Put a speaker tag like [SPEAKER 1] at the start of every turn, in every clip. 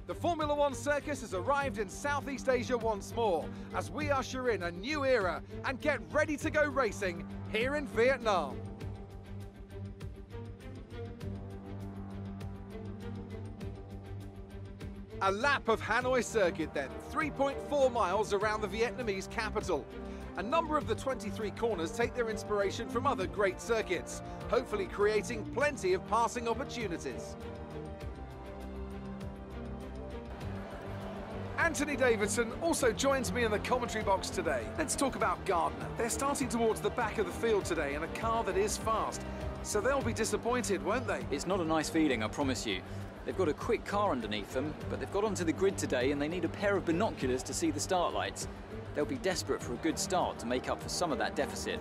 [SPEAKER 1] The Formula One circus has arrived in Southeast Asia once more as we usher in a new era and get ready to go racing here in Vietnam. A lap of Hanoi circuit then, 3.4 miles around the Vietnamese capital. A number of the 23 corners take their inspiration from other great circuits, hopefully creating plenty of passing opportunities. Anthony Davidson also joins me in the commentary box today. Let's talk about Gardner. They're starting towards the back of the field today in a car that is fast, so they'll be disappointed, won't they?
[SPEAKER 2] It's not a nice feeling, I promise you. They've got a quick car underneath them, but they've got onto the grid today and they need a pair of binoculars to see the start lights. They'll be desperate for a good start to make up for some of that deficit.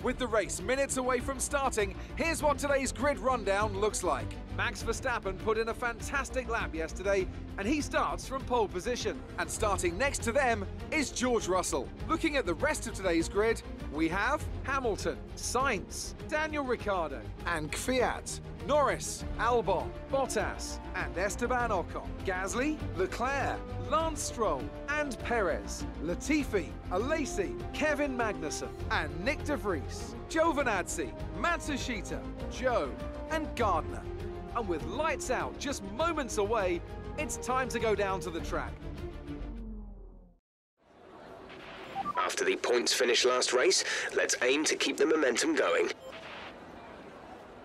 [SPEAKER 1] With the race minutes away from starting, here's what today's grid rundown looks like. Max Verstappen put in a fantastic lap yesterday, and he starts from pole position. And starting next to them is George Russell. Looking at the rest of today's grid, we have Hamilton, Sainz, Daniel Ricciardo, and Kvyat, Norris, Albon, Bottas, and Esteban Ocon, Gasly, Leclerc, Lance Stroll, and Perez, Latifi, Alesi, Kevin Magnussen, and Nick de Vries, Giovinazzi, Matsushita, Joe, and Gardner. And with lights out just moments away, it's time to go down to the track.
[SPEAKER 3] After the points finish last race, let's aim to keep the momentum going.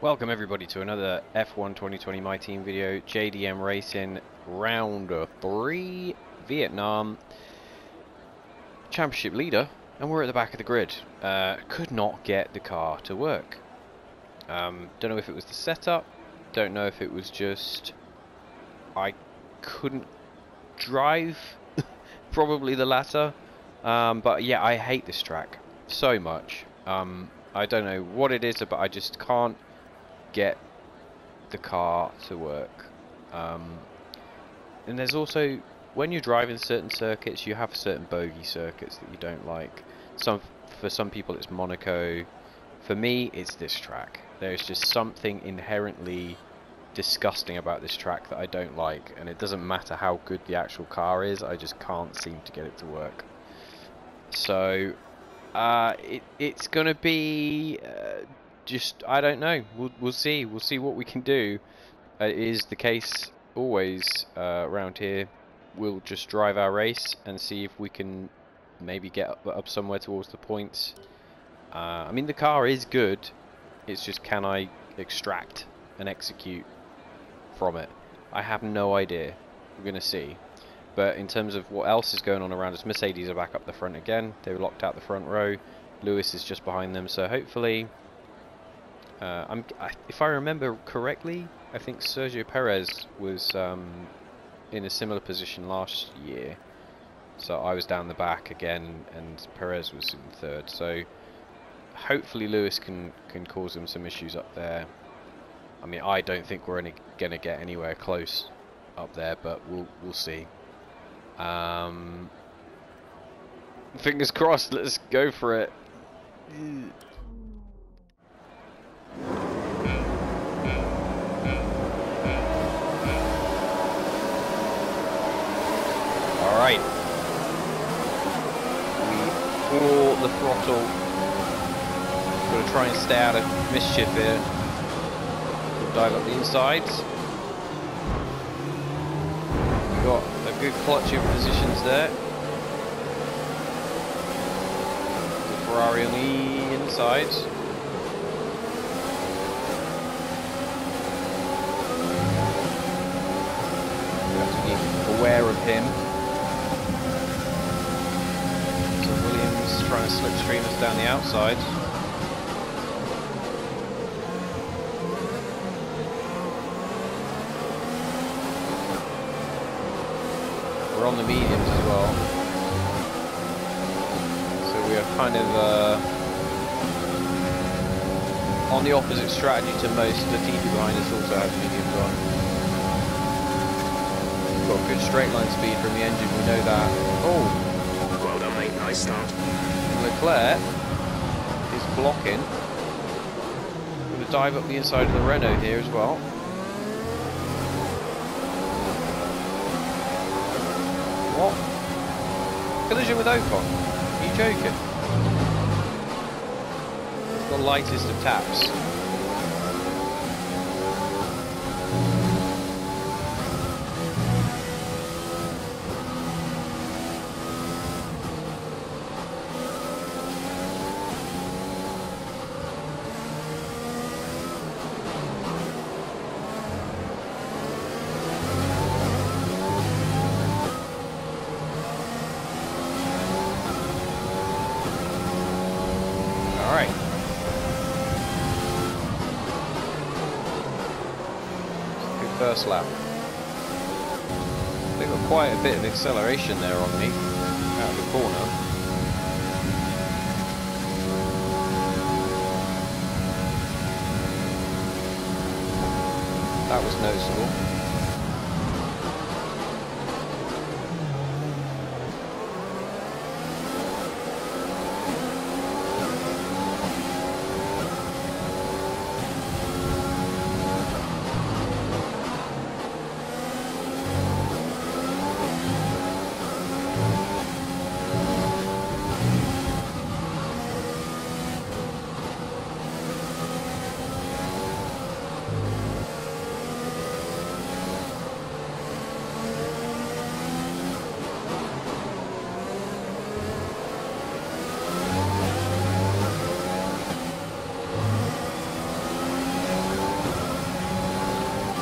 [SPEAKER 4] Welcome everybody to another F1 2020 My Team video. JDM Racing round 3, Vietnam. Championship leader, and we're at the back of the grid. Could not get the car to work. Don't know if it was the setup, don't know if it was just I couldn't drive, probably the latter. But yeah, I hate this track so much. I don't know what it is, but I just can't get the car to work. And there's also, when you're driving certain circuits, you have certain bogey circuits that you don't like. For some people it's Monaco. For me, it's this track. There's just something inherently disgusting about this track that I don't like, and it doesn't matter how good the actual car is, I just can't seem to get it to work. So it's gonna be just, I don't know, we'll see what we can do. It is the case always around here. We'll just drive our race and see if we can maybe get up somewhere towards the points. I mean, the car is good, it's just, can I extract and execute from it? I have no idea. We're gonna see. But in terms of what else is going on around us, Mercedes are back up the front again. They were locked out the front row. Lewis is just behind them, so hopefully, if I remember correctly, I think Sergio Perez was in a similar position last year. So I was down the back again, and Perez was in third. So hopefully Lewis can cause him some issues up there. I mean, I don't think we're going to get anywhere close up there, but we'll see. Fingers crossed, let's go for it. Alright. We pull the throttle. Got to try and stay out of mischief here. We'll dive up the insides. Got a good clutch of positions there. The Ferrari on the insides. We have to be aware of him. So Williams trying to slipstream us down the outside. We're on the mediums as well, so we are kind of on the opposite strategy to most. The TV behind us also has mediums on. We've got good straight line speed from the engine, we know that. Oh!
[SPEAKER 3] Well done, mate, nice start.
[SPEAKER 4] Leclerc is blocking. Going to dive up the inside of the Renault here as well. What? Collision with Ocon? Are you joking? It's the lightest of taps. Alright. Good first lap. They've got quite a bit of acceleration there on me, out of the corner. That was noticeable.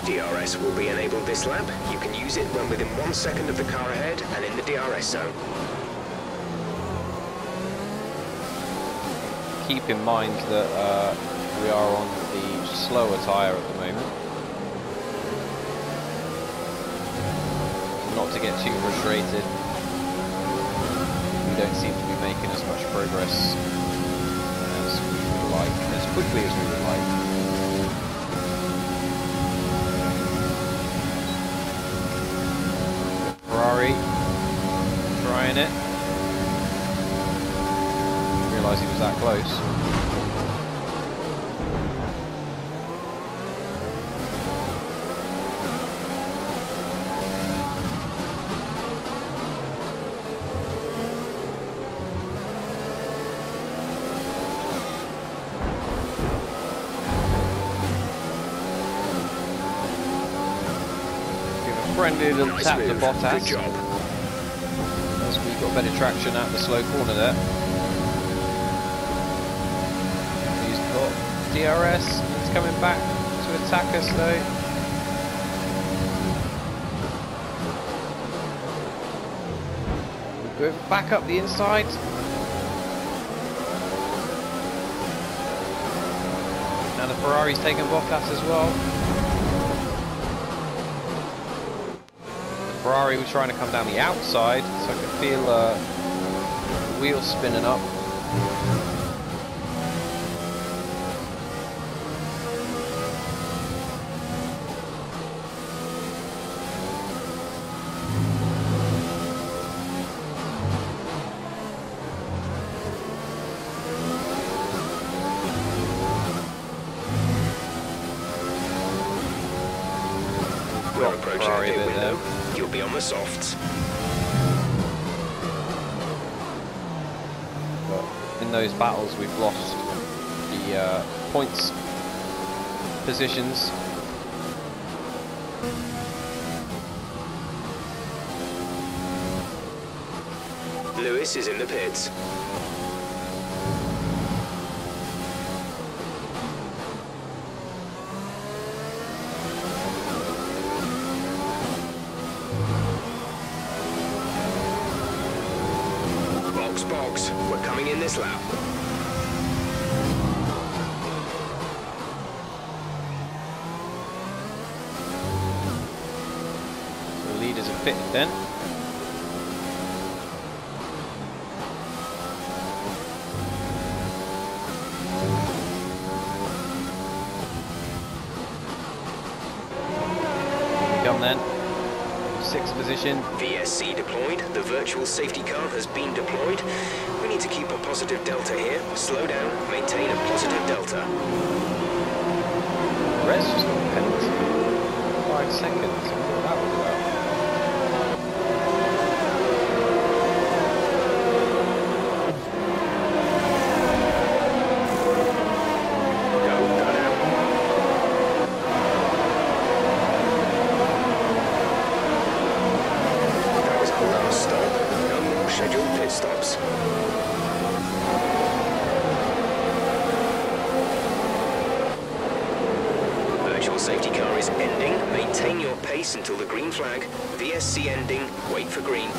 [SPEAKER 3] DRS will be enabled this lap. You can use it when within 1 second of the car ahead and in the DRS zone.
[SPEAKER 4] Keep in mind that we are on the slower tyre at the moment. Not to get too frustrated. We don't seem to be making as much progress as we would like, as quickly as we would like. Ferrari trying it. Didn't realise he was that close. Friendly little
[SPEAKER 3] Nice
[SPEAKER 4] tap
[SPEAKER 3] move.
[SPEAKER 4] to Bottas.
[SPEAKER 3] Good job.
[SPEAKER 4] As we got better traction out the slow corner there. He's got DRS. He's coming back to attack us though. We'll go back up the inside. Now the Ferrari's taken Bottas as well. Ferrari was trying to come down the outside, so I could feel the wheels spinning up.
[SPEAKER 3] We're approaching
[SPEAKER 4] Ferrari
[SPEAKER 3] the
[SPEAKER 4] a
[SPEAKER 3] pit
[SPEAKER 4] bit
[SPEAKER 3] window.
[SPEAKER 4] there.
[SPEAKER 3] You'll be on the softs.
[SPEAKER 4] But in those battles we've lost the points positions.
[SPEAKER 3] Lewis is in the pits. Box, we're coming in this lap.
[SPEAKER 4] The leaders are pitted then. Come then. 6th position.
[SPEAKER 3] VSC deployed. The virtual safety car has been deployed. We need to keep a positive delta here. Slow down, maintain a positive delta.
[SPEAKER 4] Red's just got a penalty. 5 seconds. That was about.
[SPEAKER 3] virtual safety car is ending. Maintain your pace until the green flag. VSC ending. Wait for green.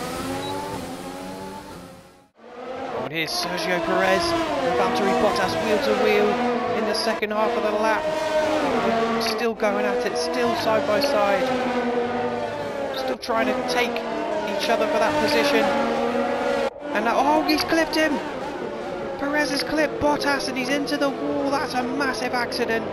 [SPEAKER 4] And here's Sergio Perez and Valtteri Bottas wheel to wheel in the second half of the lap. Still going at it, still side by side. Still trying to take each other for that position. And now, oh, he's clipped him! Perez has clipped Bottas and he's into the wall. That's a massive accident.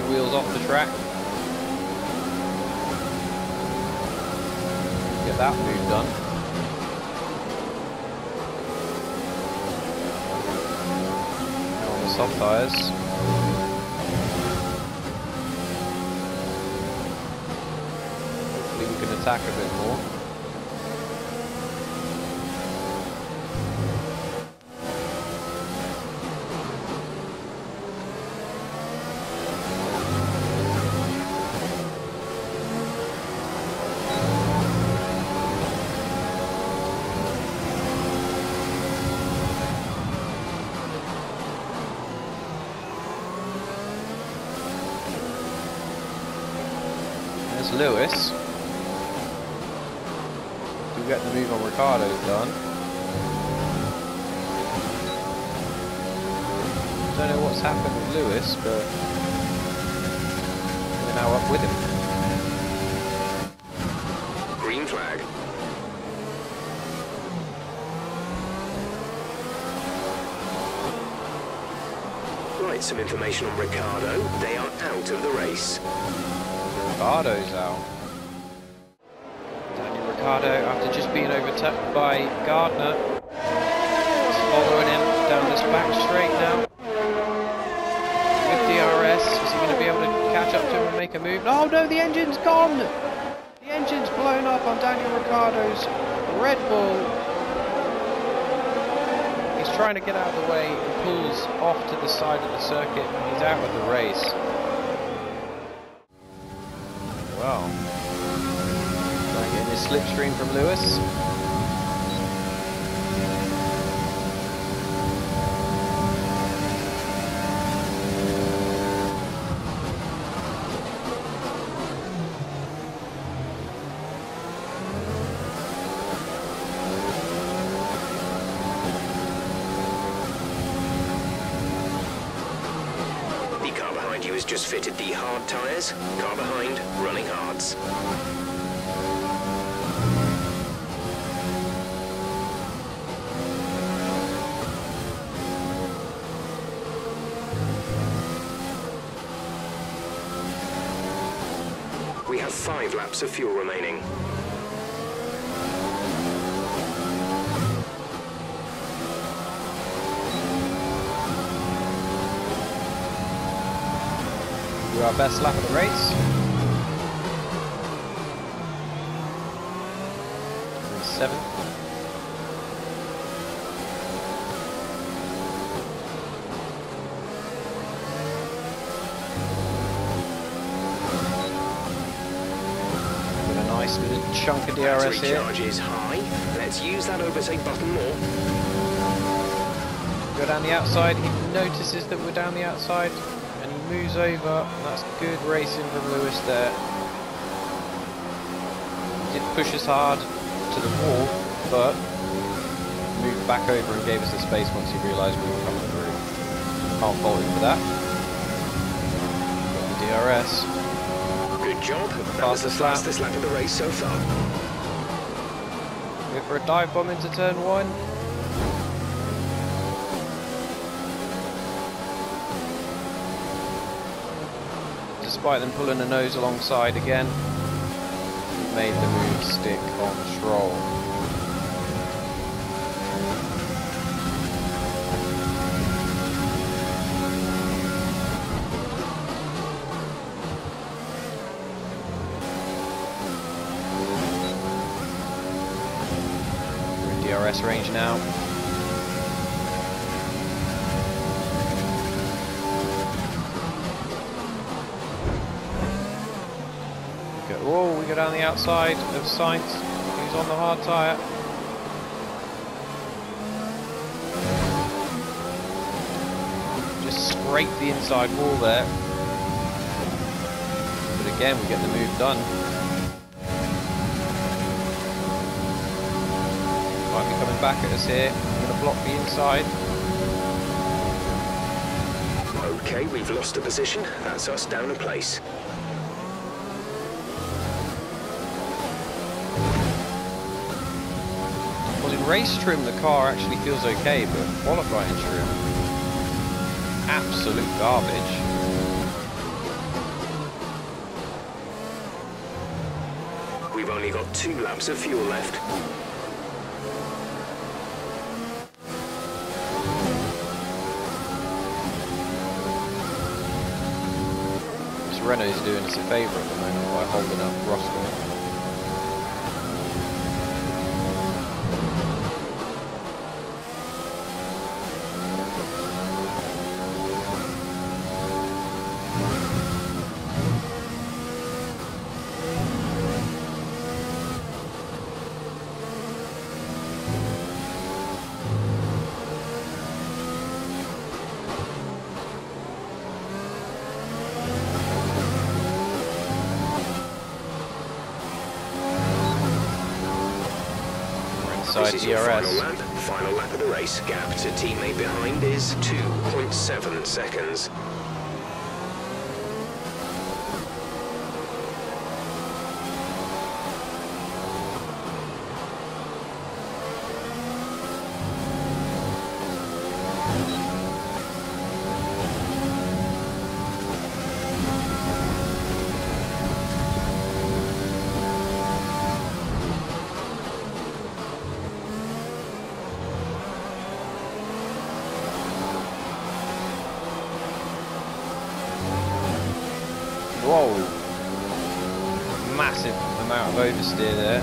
[SPEAKER 4] Wheels off the track. Get that move done. Now on the soft tyres. Hopefully we can attack a bit more. There's Lewis. Do we get the move on Ricciardo's done? Don't know what's happened with Lewis, but we're now up with him.
[SPEAKER 3] Green flag. Right, some information on Ricciardo. They are out of the race.
[SPEAKER 4] Ricciardo's out. Daniel Ricciardo, after just being overtaken by Gardner, is following him down this back straight now. With DRS, is he going to be able to catch up to him and make a move? Oh no, the engine's gone! The engine's blown up on Daniel Ricciardo's Red Bull. He's trying to get out of the way and pulls off to the side of the circuit and he's out of the race. Wow. Trying to get this slipstream from Lewis.
[SPEAKER 3] The car behind you has just fitted the hard tyres. Car behind, running hards. We have 5 laps of fuel remaining.
[SPEAKER 4] Do our best lap of the race. 7. With a nice little chunk of DRS
[SPEAKER 3] Battery
[SPEAKER 4] here.
[SPEAKER 3] charge is high. Let's use that overtake button more.
[SPEAKER 4] Go down the outside. He notices that we're down the outside. Moves over, that's good racing from Lewis there. Did push us hard to the wall, but moved back over and gave us the space once he realised we were coming through. Can't fault him for that. Got the DRS.
[SPEAKER 3] Good job. That was the fastest lap of the race so far.
[SPEAKER 4] Go for a dive bomb into turn 1. Despite them pulling the nose alongside again, we've made the move stick on Stroll. DRS range now. Oh, we go down the outside of Sainz. He's on the hard tyre. Just scrape the inside wall there. But again, we get the move done. Might be coming back at us here. I'm going to block the inside.
[SPEAKER 3] Okay, we've lost a position. That's us down a place.
[SPEAKER 4] Well, in race trim, the car actually feels okay, but qualifying trim, absolute garbage.
[SPEAKER 3] We've only got 2 laps of fuel left.
[SPEAKER 4] This Renault's doing us a favour at the moment by holding up Roscoe.
[SPEAKER 3] This is your
[SPEAKER 4] DRS.
[SPEAKER 3] Final lap of the race. Gap to teammate behind is 2.7 seconds.
[SPEAKER 4] Whoa! Massive amount of oversteer there.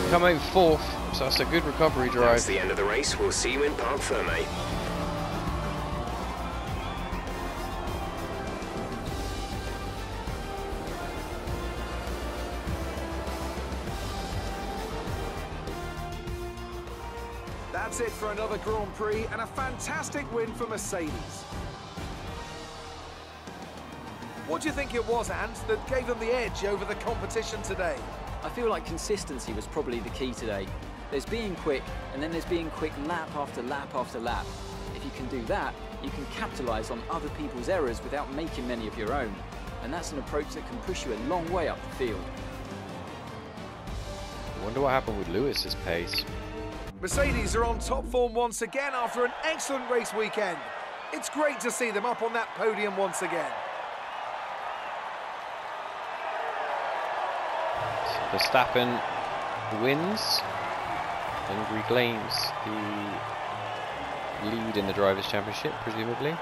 [SPEAKER 4] Come out 4th, so that's a good recovery drive.
[SPEAKER 3] That's the end of the race. We'll see you in Parc Fermé.
[SPEAKER 1] That's it for another Grand Prix and a fantastic win for Mercedes. What do you think it was, Ant, that gave them the edge over the competition today?
[SPEAKER 2] I feel like consistency was probably the key today. There's being quick, and then there's being quick lap after lap after lap. If you can do that, you can capitalise on other people's errors without making many of your own. And that's an approach that can push you a long way up the field.
[SPEAKER 4] I wonder what happened with Lewis's pace.
[SPEAKER 1] Mercedes are on top form once again after an excellent race weekend. It's great to see them up on that podium once again.
[SPEAKER 4] Verstappen wins and reclaims the lead in the Drivers' Championship, presumably.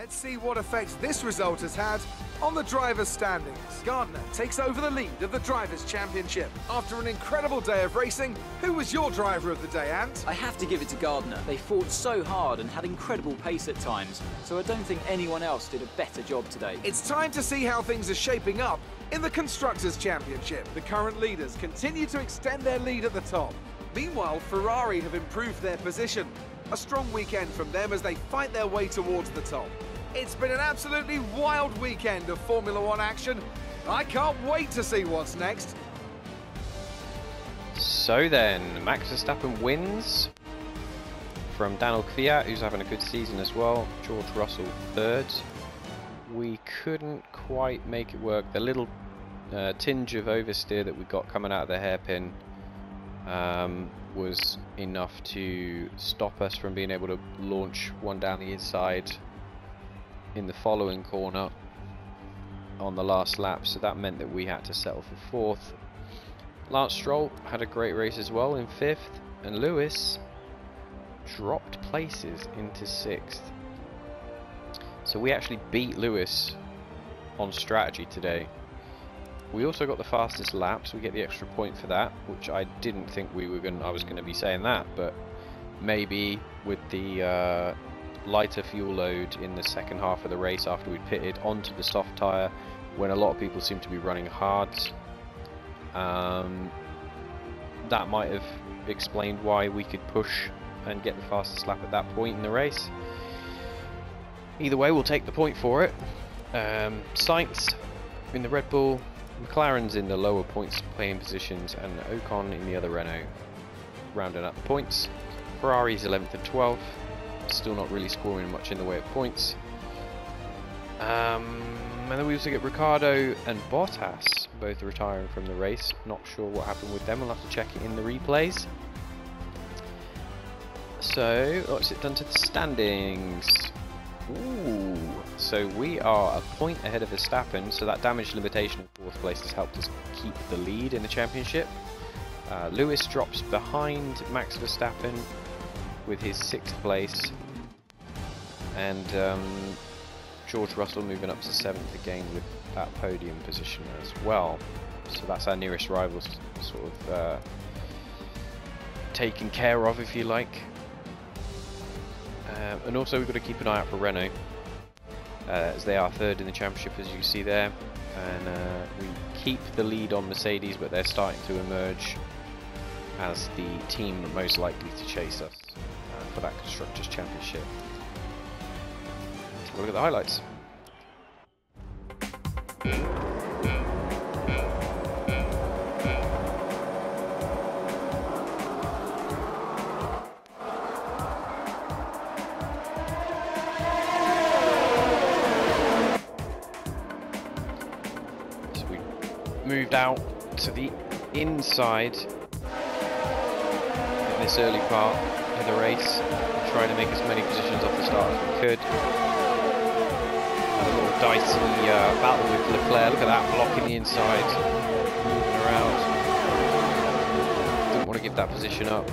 [SPEAKER 1] Let's see what effect this result has had on the drivers' standings. Gardner takes over the lead of the Drivers' Championship. After an incredible day of racing, who was your driver of the day, Ant?
[SPEAKER 2] I have to give it to Gardner. They fought so hard and had incredible pace at times, so I don't think anyone else did a better job today.
[SPEAKER 1] It's time to see how things are shaping up in the Constructors' Championship. The current leaders continue to extend their lead at the top. Meanwhile, Ferrari have improved their position. A strong weekend from them as they fight their way towards the top. It's been an absolutely wild weekend of Formula One action. I can't wait to see what's next.
[SPEAKER 4] So then, Max Verstappen wins from Daniel Kvyat, who's having a good season as well. George Russell third. We couldn't quite make it work. The little tinge of oversteer that we got coming out of the hairpin was enough to stop us from being able to launch one down the inside in the following corner on the last lap, so that meant that we had to settle for fourth. Lance Stroll had a great race as well in fifth, and Lewis dropped places into sixth. So we actually beat Lewis on strategy today. We also got the fastest lap, so we get the extra point for that, which I didn't think I was going to be saying that, but maybe with the lighter fuel load in the second half of the race after we'd pitted onto the soft tyre, when a lot of people seem to be running hard, that might have explained why we could push and get the fastest lap at that point in the race. Either way, we'll take the point for it. Sainz in the Red Bull, McLaren's in the lower points playing positions, and Ocon in the other Renault rounding up the points. Ferrari's 11th and 12th, still not really scoring much in the way of points. And then we also get Ricciardo and Bottas both retiring from the race. Not sure what happened with them, we'll have to check it in the replays. So, what's it done to the standings? Ooh, so we are a point ahead of Verstappen, so that damage limitation in fourth place has helped us keep the lead in the championship. Lewis drops behind Max Verstappen with his sixth place, and George Russell moving up to seventh again with that podium position as well. So that's our nearest rival sort of taken care of, if you like. And also we've got to keep an eye out for Renault, as they are third in the championship, as you see there, and we keep the lead on Mercedes, but they're starting to emerge as the team most likely to chase us for that Constructors' Championship. Let's have a look at the highlights. Moved out to the inside in this early part of the race, trying to make as many positions off the start as we could. Had a little dicey battle with Leclerc. Look at that, blocking the inside, moving around. Didn't want to give that position up.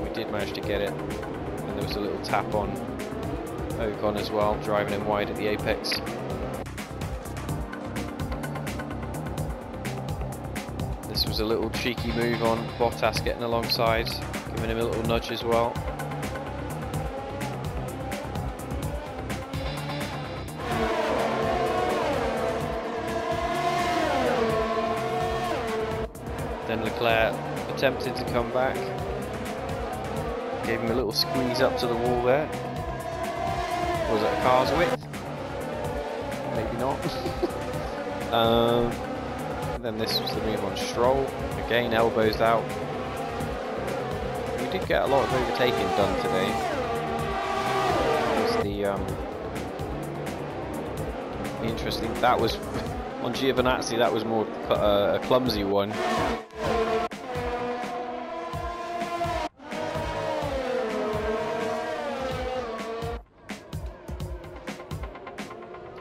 [SPEAKER 4] We did manage to get it, and there was a little tap on Ocon as well, driving him wide at the apex. A little cheeky move on Bottas getting alongside, giving him a little nudge as well. Then Leclerc attempted to come back, gave him a little squeeze up to the wall there. Was it a car's width? Maybe not. Then this was the move on Stroll, again elbows out. We did get a lot of overtaking done today. That was the interesting, that was on Giovinazzi, that was more a clumsy one.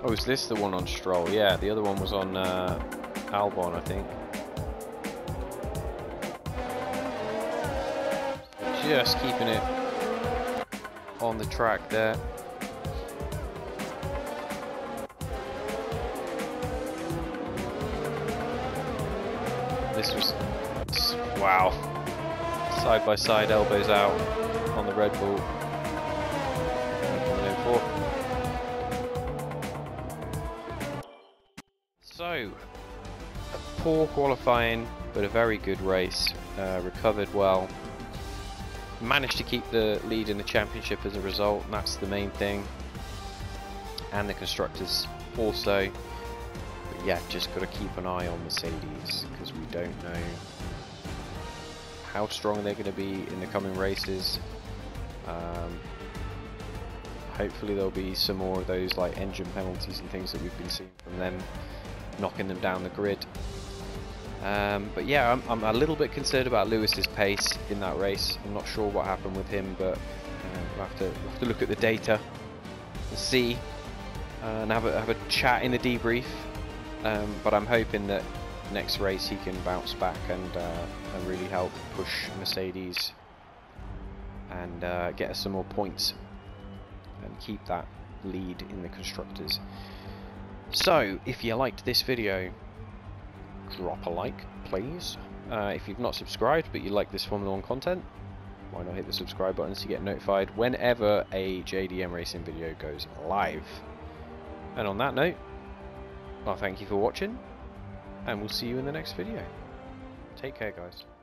[SPEAKER 4] Oh, is this the one on Stroll? Yeah, the other one was on Albon, I think. Just keeping it on the track there. This was, wow. Side by side, elbows out on the Red Bull. Coming in fourth. So, a poor qualifying, but a very good race. Recovered well. Managed to keep the lead in the championship as a result, and that's the main thing. And the constructors also. But yeah, just got to keep an eye on Mercedes, because we don't know how strong they're going to be in the coming races. Hopefully there'll be some more of those like engine penalties and things that we've been seeing from them, knocking them down the grid. But yeah, I'm a little bit concerned about Lewis's pace in that race. I'm not sure what happened with him, but we'll have to look at the data and see, and have a chat in the debrief. But I'm hoping that next race he can bounce back and really help push Mercedes and get us some more points and keep that lead in the constructors. So if you liked this video, drop a like please. If you've not subscribed but you like this Formula 1 content, why not hit the subscribe button so you get notified whenever a JDM racing video goes live. And on that note, well, thank you for watching, and we'll see you in the next video. Take care, guys.